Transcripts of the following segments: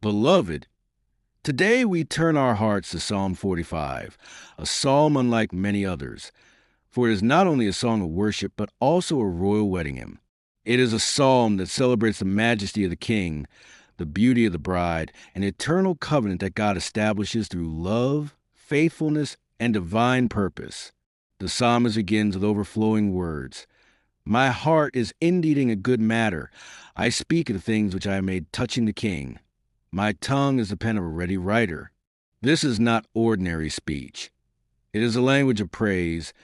Beloved, today we turn our hearts to Psalm 45, a psalm unlike many others, for it is not only a song of worship but also a royal wedding hymn. It is a psalm that celebrates the majesty of the king, the beauty of the bride, and the eternal covenant that God establishes through love, faithfulness, and divine purpose. The psalmist begins with overflowing words. My heart is indeed in a good matter. I speak of the things which I made touching the king. My tongue is the pen of a ready writer. This is not ordinary speech. It is the language of praise,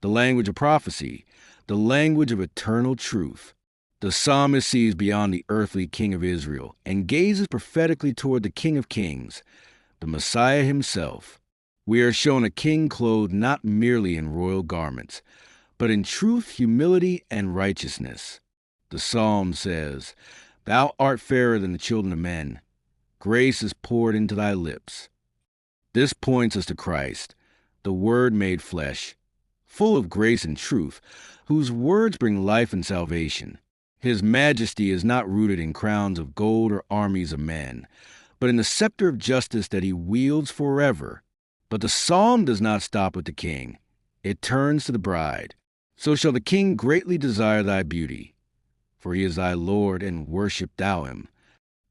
the language of prophecy, the language of eternal truth. The psalmist sees beyond the earthly king of Israel and gazes prophetically toward the King of Kings, the Messiah himself. We are shown a king clothed not merely in royal garments, but in truth, humility, and righteousness. The psalm says, Thou art fairer than the children of men. Grace is poured into thy lips. This points us to Christ, the Word made flesh, full of grace and truth, whose words bring life and salvation. His majesty is not rooted in crowns of gold or armies of men, but in the scepter of justice that he wields forever. But the psalm does not stop with the king. It turns to the bride. So shall the king greatly desire thy beauty, for he is thy Lord, and worship thou him.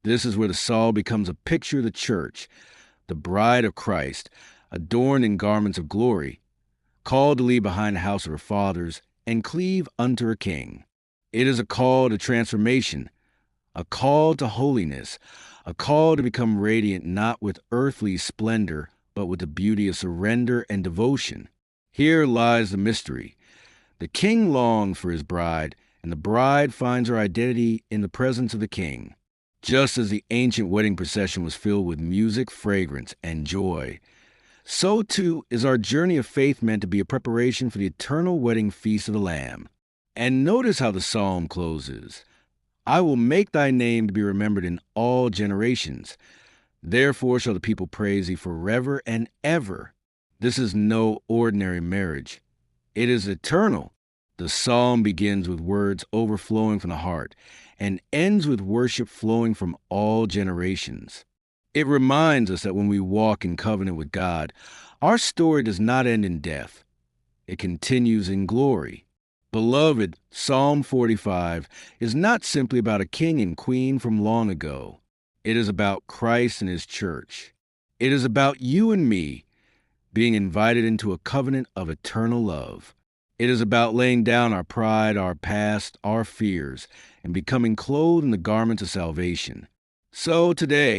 This is where the psalm becomes a picture of the church, the bride of Christ, adorned in garments of glory, called to leave behind the house of her fathers and cleave unto her king. It is a call to transformation, a call to holiness, a call to become radiant not with earthly splendor, but with the beauty of surrender and devotion. Here lies the mystery. The king longs for his bride, and the bride finds her identity in the presence of the king. Just as the ancient wedding procession was filled with music, fragrance, and joy, so too is our journey of faith meant to be a preparation for the eternal wedding feast of the Lamb. And notice how the psalm closes. I will make thy name to be remembered in all generations. Therefore shall the people praise thee forever and ever. This is no ordinary marriage. It is eternal. The psalm begins with words overflowing from the heart and ends with worship flowing from all generations. It reminds us that when we walk in covenant with God, our story does not end in death. It continues in glory. Beloved, Psalm 45 is not simply about a king and queen from long ago. It is about Christ and his church. It is about you and me being invited into a covenant of eternal love. It is about laying down our pride, our past, our fears, and becoming clothed in the garments of salvation. So today,